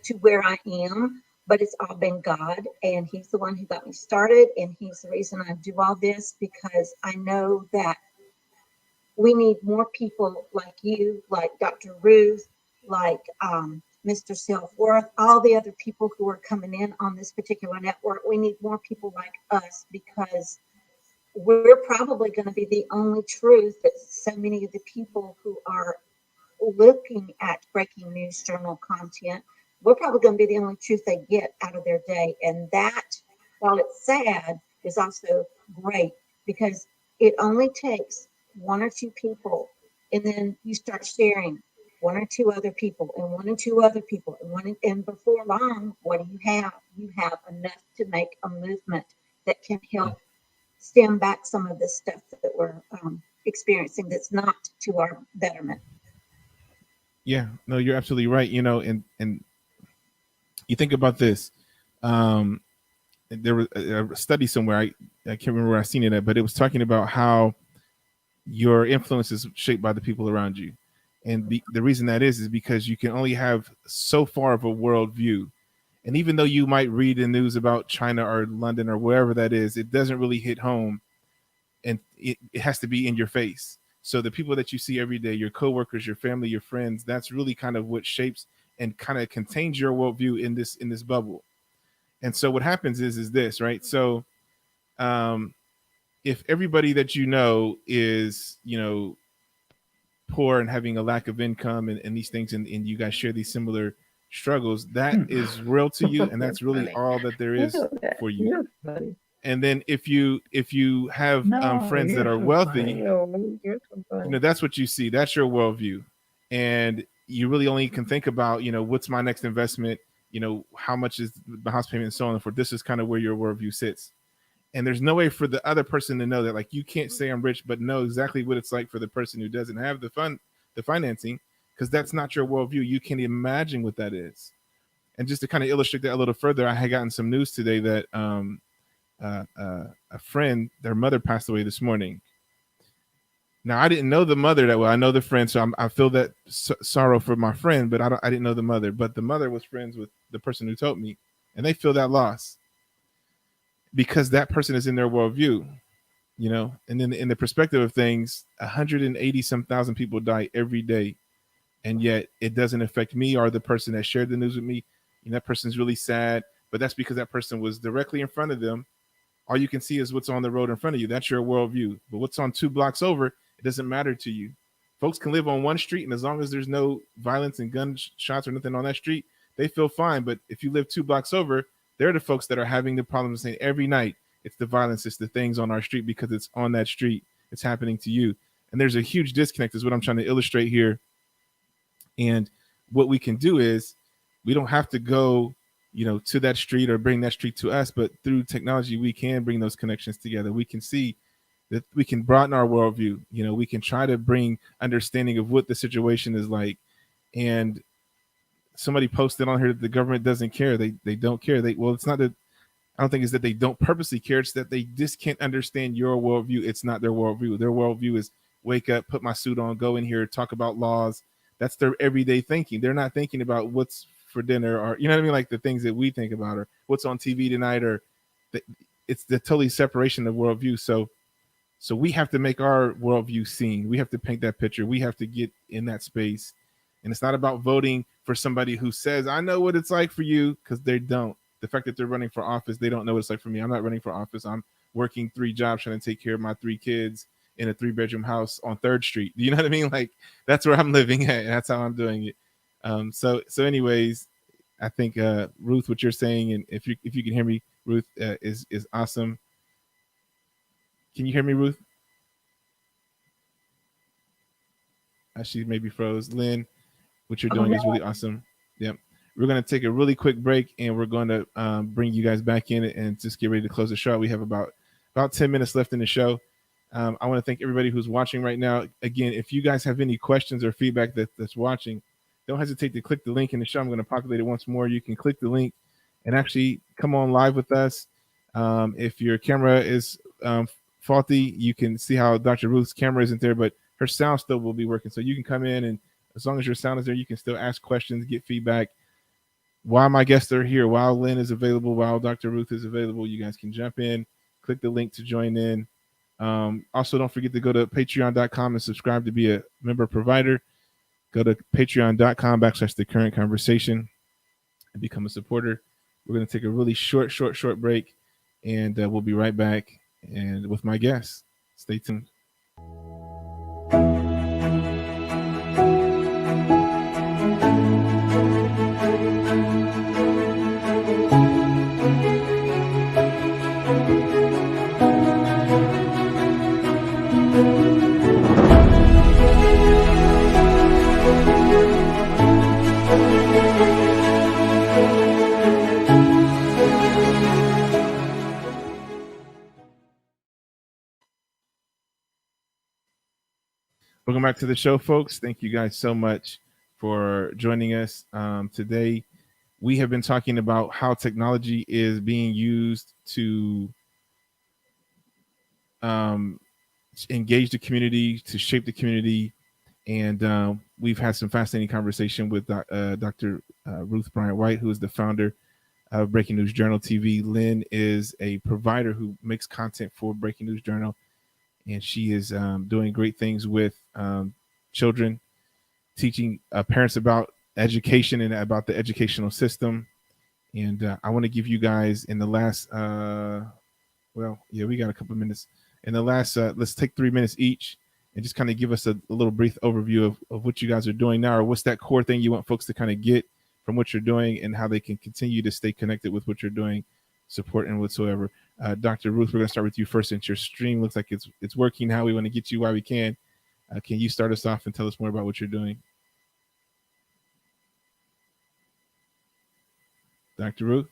to where I am, but it's all been God, and He's the one who got me started, and He's the reason I do all this, because I know that we need more people like you, like Dr. Ruth, like Mr. Self-Worth, all the other people who are coming in on this particular network. We need more people like us, because we're probably going to be the only truth that so many of the people who are looking at Breaking News Journal content, we're probably going to be the only truth they get out of their day. And that, while it's sad, is also great, because it only takes one or two people, and then you start sharing one or two other people, and one or two other people, and before long, what do you have? You have enough to make a movement that can help stem back some of this stuff that we're experiencing that's not to our betterment. Yeah, no, you're absolutely right. You know, and you think about this. There was a study somewhere. I can't remember where I seen it at, but it was talking about how your influence is shaped by the people around you. And the reason that is because you can only have so far of a worldview. And even though you might read the news about China or London or wherever that is, it doesn't really hit home, and it has to be in your face. So the people that you see every day, your coworkers, your family, your friends, that's really kind of what shapes and kind of contains your worldview in this bubble. And so what happens is this, right? So if everybody that you know is, poor and having a lack of income and these things, and you guys share these similar struggles, that is real to you, and that's really all that there is for you. And then if you have friends that are wealthy, that's what you see. That's your worldview, and you really only can think about, what's my next investment, how much is the house payment, and so on and forth. This is kind of where your worldview sits. And there's no way for the other person to know that. Like, you can't say I'm rich, but know exactly what it's like for the person who doesn't have the financing, because that's not your worldview. You can't imagine what that is. And just to kind of illustrate that a little further, I had gotten some news today that a friend, their mother passed away this morning. Now, I didn't know the mother that well. I know the friend, so I feel that sorrow for my friend, but I didn't know the mother. But the mother was friends with the person who told me, and they feel that loss, because that person is in their worldview, and then in the perspective of things, 180 some thousand people die every day. and yet it doesn't affect me or the person that shared the news with me. And that person's really sad, but that's because that person was directly in front of them. All you can see is what's on the road in front of you. That's your worldview. But what's on 2 blocks over, it doesn't matter to you. Folks can live on one street, and as long as there's no violence and gunshots or nothing on that street, they feel fine. But if you live 2 blocks over, they're the folks that are having the problems, saying every night it's the violence, it's the things on our street because it's on that street. It's happening to you. And there's a huge disconnect, is what I'm trying to illustrate here. And what we can do is we don't have to go, to that street or bring that street to us, but through technology, we can bring those connections together. We can see that we can broaden our worldview. We can try to bring understanding of what the situation is like. And somebody posted on here that the government doesn't care. They don't care. It's not that, I don't think it's that they don't purposely care. It's that they just can't understand your worldview. It's not their worldview. Their worldview is wake up, put my suit on, go in here, talk about laws. That's their everyday thinking. They're not thinking about what's for dinner, or you know what I mean, like the things that we think about, or what's on TV tonight, or it's the totally separation of worldview. So we have to make our worldview seen. We have to paint that picture. We have to get in that space. And it's not about voting for somebody who says, I know what it's like for you, because they don't. The fact that they're running for office, they don't know what it's like for me. I'm not running for office. I'm working 3 jobs trying to take care of my 3 kids in a 3-bedroom house on 3rd Street. Do you know what I mean? Like, that's where I'm living at, and that's how I'm doing it. So anyways, I think Ruth, what you're saying, and if you can hear me, Ruth, is awesome. Can you hear me, Ruth? She maybe froze. Lynn, what you're doing is really awesome. Yep. We're going to take a really quick break, and we're going to bring you guys back in and just get ready to close the show. We have about 10 minutes left in the show. I want to thank everybody who's watching right now. Again, if you guys have any questions or feedback that's watching, don't hesitate to click the link in the show. I'm going to populate it once more. You can click the link and actually come on live with us. If your camera is faulty, you can see how Dr. Ruth's camera isn't there, but her sound still will be working. So you can come in, and as long as your sound is there, you can still ask questions, get feedback. While my guests are here, while Lynn is available, while Dr. Ruth is available, you guys can jump in, click the link to join in. Also, don't forget to go to patreon.com and subscribe to be a member provider. Go to patreon.com/the current conversation and become a supporter. We're going to take a really short break, and we'll be right back and with my guests. Stay tuned. Welcome back to the show, folks. Thank you guys so much for joining us. Today, we have been talking about how technology is being used to engage the community, to shape the community. And we've had some fascinating conversation with Dr. Ruth Bryant-White, who is the founder of Breaking News Journal TV. Lynn is a provider who makes content for Breaking News Journal, and she is doing great things with children, teaching parents about education and about the educational system. And I want to give you guys in the last, we got a couple of minutes. In the last, let's take 3 minutes each and just kind of give us a little brief overview of what you guys are doing now, or what's that core thing you want folks to kind of get from what you're doing, and how they can continue to stay connected with what you're doing, support and whatsoever. Dr. Ruth, we're going to start with you first, since your stream looks like it's working now. We want to get you while we can. Can you start us off and tell us more about what you're doing? Dr. Ruth?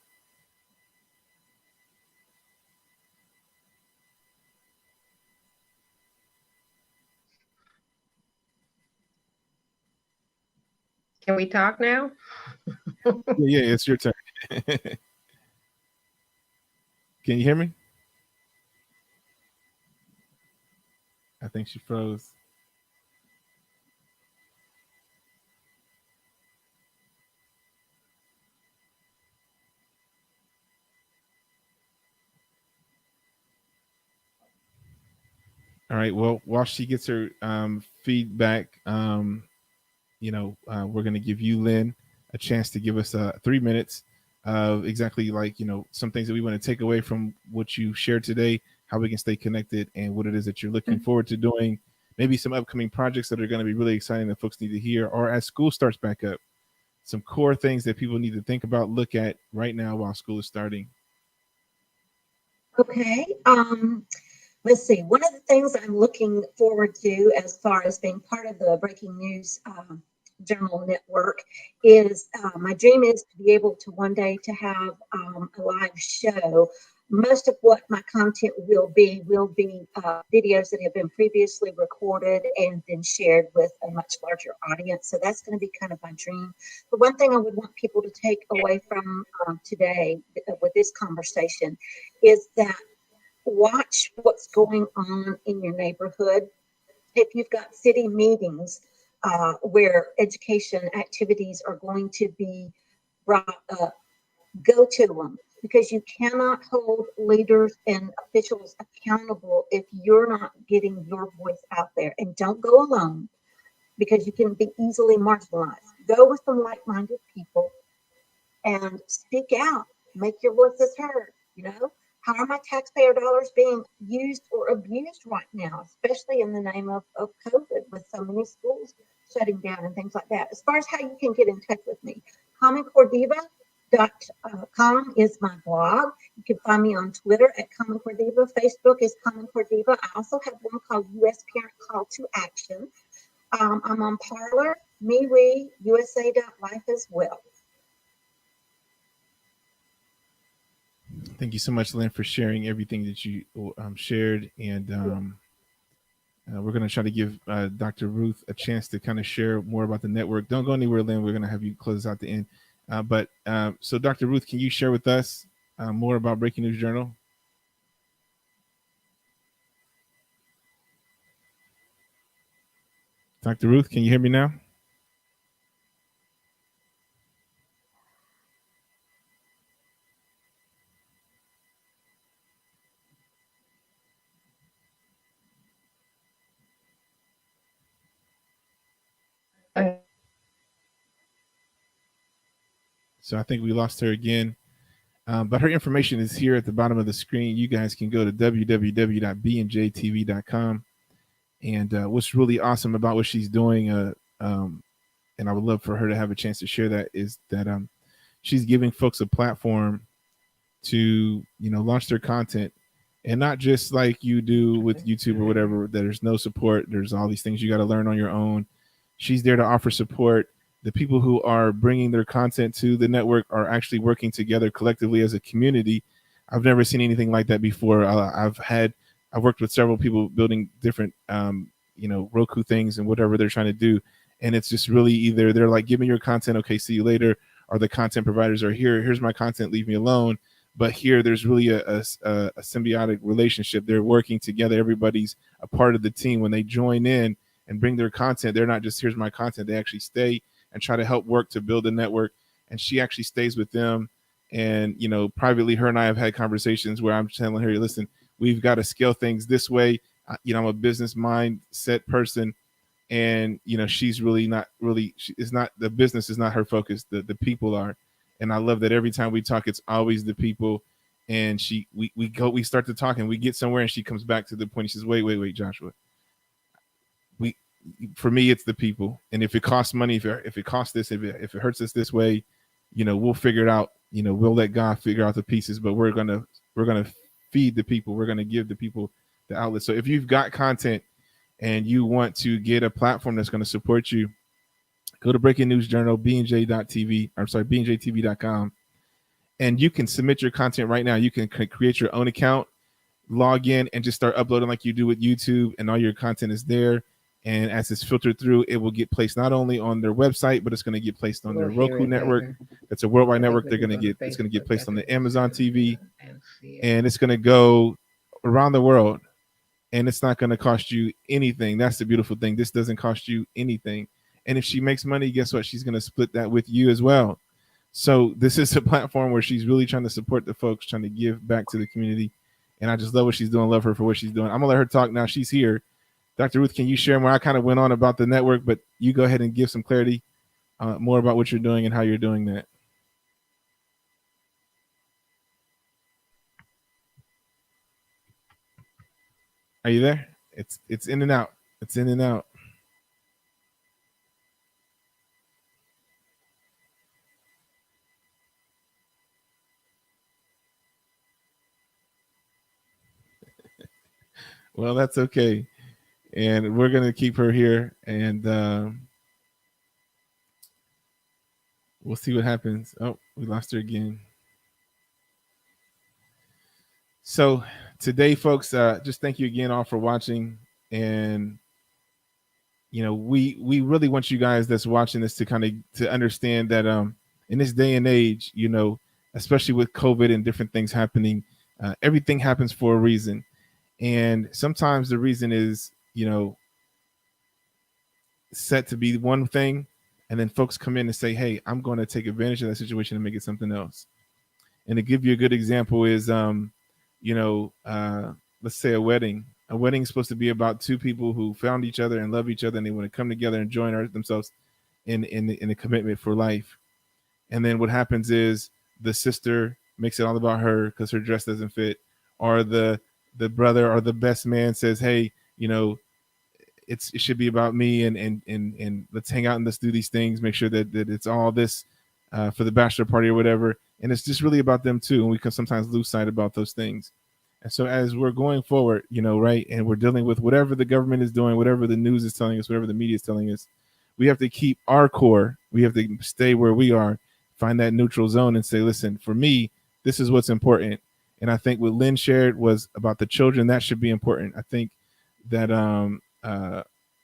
Can we talk now? Yeah, it's your turn. Can you hear me? I think she froze. All right. Well, while she gets her feedback, we're going to give you, Lynn, a chance to give us 3 minutes of exactly like, some things that we want to take away from what you shared today, how we can stay connected, and what it is that you're looking forward to doing. Maybe some upcoming projects that are going to be really exciting that folks need to hear, or as school starts back up, some core things that people need to think about, look at right now while school is starting. Okay. Let's see. One of the things I'm looking forward to as far as being part of the Breaking News Journal Network is my dream is to be able to one day to have a live show. Most of what my content will be videos that have been previously recorded and then shared with a much larger audience. So that's going to be kind of my dream. But one thing I would want people to take away from today with this conversation is that watch what's going on in your neighborhood. If you've got city meetings where education activities are going to be brought up, go to them, because you cannot hold leaders and officials accountable if you're not getting your voice out there. And don't go alone, because you can be easily marginalized. Go with some like-minded people and speak out. Make your voices heard. How are my taxpayer dollars being used or abused right now, especially in the name of COVID, with so many schools shutting down and things like that? As far as how you can get in touch with me, CommonCoreDiva.com is my blog. You can find me on Twitter at Common Core Diva. Facebook is Common Core Diva. I also have one called U.S. Parent Call to Action. I'm on Parler, MeWe, USA.life as well. Thank you so much, Lynn, for sharing everything that you shared. And we're going to try to give Dr. Ruth a chance to kind of share more about the network. Don't go anywhere, Lynn. We're going to have you close out the end. So Dr. Ruth, can you share with us more about Breaking News Journal? Dr. Ruth, can you hear me now? So I think we lost her again. But her information is here at the bottom of the screen. You guys can go to www.bnjtv.com. And what's really awesome about what she's doing, and I would love for her to have a chance to share that, is that she's giving folks a platform to, launch their content. And not just like you do with YouTube or whatever, there's no support. There's all these things you got to learn on your own. She's there to offer support. The people who are bringing their content to the network are actually working together collectively as a community. I've never seen anything like that before. I've worked with several people building different, Roku things and whatever they're trying to do. And it's just really either they're like, give me your content. Okay, see you later. Or the content providers are here. Here's my content. Leave me alone. But here, there's really a symbiotic relationship. They're working together. Everybody's a part of the team. When they join in and bring their content, they're not just, here's my content. They actually stay and try to help work to build a network. And she actually stays with them. And, privately, her and I have had conversations where I'm telling her, listen, we've got to scale things this way. I'm a business mindset person. And, she's really not really, the business is not her focus. The people are. And I love that every time we talk, it's always the people. And we start to talk and we get somewhere and she comes back to the point. She says, wait, Joshua. For me, it's the people. And if it costs money, if it costs this, if it hurts us this way, we'll figure it out. We'll let God figure out the pieces, but we're going to feed the people. We're going to give the people the outlet. So if you've got content and you want to get a platform that's going to support you, go to Breaking News Journal, bnjtv.com, and you can submit your content right now. You can create your own account, log in, and just start uploading like you do with YouTube, and all your content is there. And as it's filtered through, it will get placed not only on their website, but it's going to get placed on their Roku network. That's a worldwide network. It's going to get placed on the Amazon TV, and it's going to go around the world. And it's not going to cost you anything. That's the beautiful thing. This doesn't cost you anything. And if she makes money, guess what? She's going to split that with you as well. So this is a platform where she's really trying to support the folks, trying to give back to the community. And I just love what she's doing. Love her for what she's doing. I'm going to let her talk now. She's here. Dr. Ruth, can you share more? I kind of went on about the network, but you go ahead and give some clarity more about what you're doing and how you're doing that. Are you there? It's in and out. It's in and out. Well, that's okay. And we're going to keep her here, and we'll see what happens. Oh, we lost her again. So today, folks, just thank you again all for watching. And we really want you guys that's watching this to kind of to understand that in this day and age, especially with COVID and different things happening, everything happens for a reason. And sometimes the reason is, set to be one thing, and then folks come in and say, hey, I'm going to take advantage of that situation and make it something else. And to give you a good example is let's say a wedding is supposed to be about two people who found each other and love each other, and they want to come together and join themselves in a commitment for life. And then what happens is the sister makes it all about her because her dress doesn't fit, or the brother or the best man says, hey, it should be about me, and let's hang out and let's do these things, make sure that it's all this for the bachelor party or whatever. And it's just really about them too, and we can sometimes lose sight about those things. And so as we're going forward, right, and we're dealing with whatever the government is doing, whatever the news is telling us, whatever the media is telling us, we have to keep our core. We have to stay where we are, find that neutral zone and say, listen, for me, this is what's important. And I think what Lynn shared was about the children. That should be important. I think that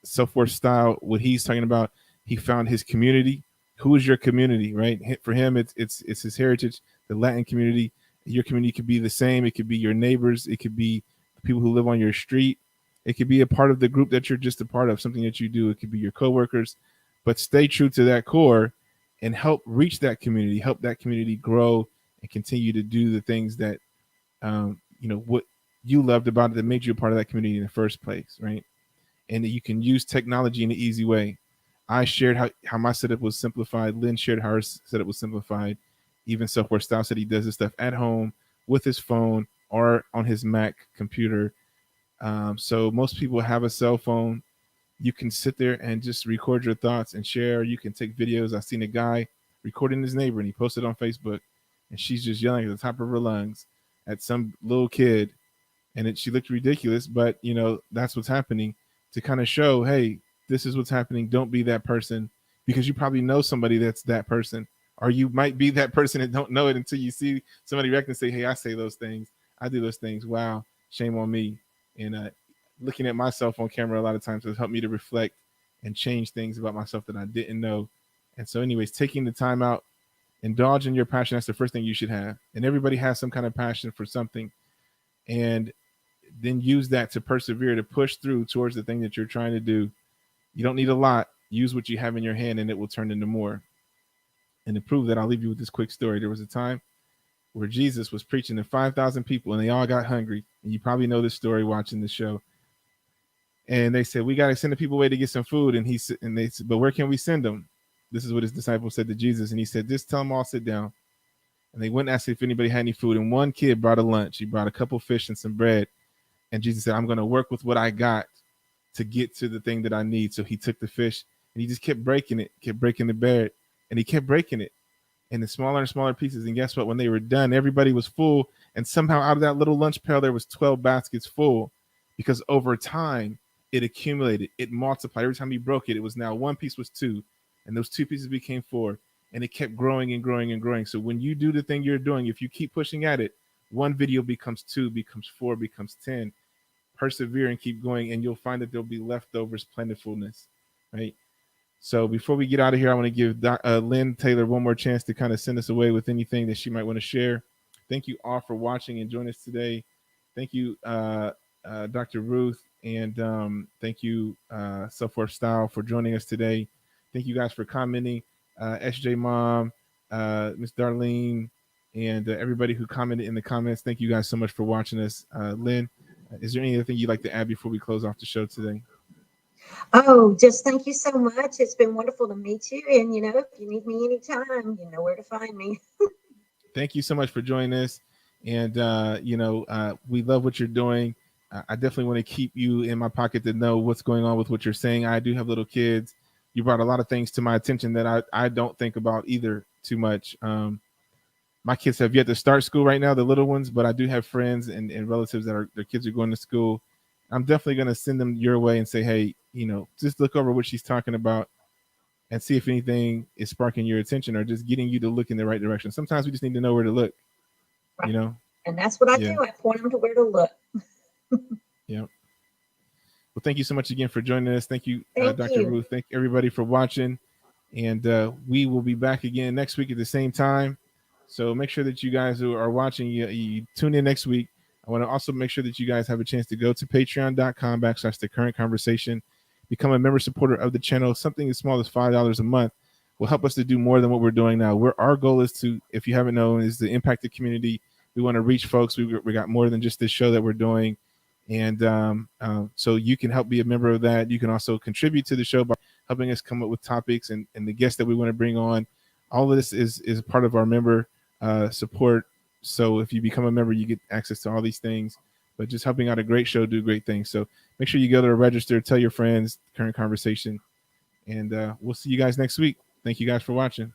Self Worth Style, what he's talking about, he found his community. Who is your community, right? For him, it's his heritage, the Latin community. Your community could be the same. It could be your neighbors. It could be the people who live on your street. It could be a part of the group that you're just a part of, something that you do. It could be your coworkers, but stay true to that core and help reach that community, help that community grow and continue to do the things that, what you loved about it that made you a part of that community in the first place, right? And that you can use technology in an easy way. I shared how my setup was simplified. Lynn shared how her setup was simplified. Even Self Worth Style said he does this stuff at home with his phone or on his Mac computer. So most people have a cell phone. You can sit there and just record your thoughts and share. You can take videos. I've seen a guy recording his neighbor, and he posted on Facebook, and she's just yelling at the top of her lungs at some little kid, and she looked ridiculous, but that's what's happening, to kind of show, hey, this is what's happening. Don't be that person, because you probably know somebody that's that person, or you might be that person and don't know it until you see somebody react and say, hey, I say those things. I do those things. Wow, shame on me. And looking at my cell phone camera a lot of times has helped me to reflect and change things about myself that I didn't know. And so anyways, taking the time out, indulge in your passion. That's the first thing you should have. And everybody has some kind of passion for something. And then use that to persevere, to push through towards the thing that you're trying to do. You don't need a lot. Use what you have in your hand, and it will turn into more. And to prove that, I'll leave you with this quick story. There was a time where Jesus was preaching to 5,000 people, and they all got hungry. And you probably know this story watching the show. And they said, we got to send the people away to get some food. And they said, but where can we send them? This is what his disciples said to Jesus. And he said, just tell them all sit down. And they went and asked if anybody had any food. And one kid brought a lunch. He brought a couple fish and some bread. And Jesus said, I'm going to work with what I got to get to the thing that I need. So he took the fish and he just kept breaking it, kept breaking the bread, and he kept breaking it in the smaller and smaller pieces. And guess what? When they were done, everybody was full. And somehow out of that little lunch pail, there was 12 baskets full, because over time it accumulated, it multiplied. Every time he broke it, it was now one piece was two, and those two pieces became four, and it kept growing and growing and growing. So when you do the thing you're doing, if you keep pushing at it, one video becomes two, becomes four, becomes 10. Persevere and keep going, and you'll find that there'll be leftovers, plentifulness, right? So before we get out of here, I want to give Lynn Taylor one more chance to kind of send us away with anything that she might want to share. Thank you all for watching and joining us today. Thank you, Dr. Ruth, and thank you, Self Worth Style, for joining us today. Thank you guys for commenting, SJ Mom, Miss Darlene, and everybody who commented in the comments. Thank you guys so much for watching us. Lynn, is there anything you'd like to add before we close off the show today? Oh, just thank you so much. It's been wonderful to meet you. And, if you need me anytime, you know where to find me. Thank you so much for joining us. And, we love what you're doing. I definitely want to keep you in my pocket to know what's going on with what you're saying. I do have little kids. You brought a lot of things to my attention that I don't think about either too much. My kids have yet to start school right now, the little ones, but I do have friends and relatives that their kids are going to school. I'm definitely going to send them your way and say, hey, just look over what she's talking about and see if anything is sparking your attention or just getting you to look in the right direction. Sometimes we just need to know where to look, Right. And that's what I Yeah. do. I point them to where to look. Yeah. Well, thank you so much again for joining us. Thank you, Thank Dr. you. Ruth. Thank everybody for watching. And we will be back again next week at the same time. So make sure that you guys who are watching, you tune in next week. I want to also make sure that you guys have a chance to go to patreon.com/the current conversation, become a member supporter of the channel. Something as small as $5 a month will help us to do more than what we're doing now. Our goal is to, if you haven't known, is to impact the community. We want to reach folks. We got more than just this show that we're doing. And so you can help be a member of that. You can also contribute to the show by helping us come up with topics and the guests that we want to bring on. All of this is part of our member support. So if you become a member, you get access to all these things. But just helping out a great show, do great things. So make sure you go to register, tell your friends, current conversation. And we'll see you guys next week. Thank you guys for watching.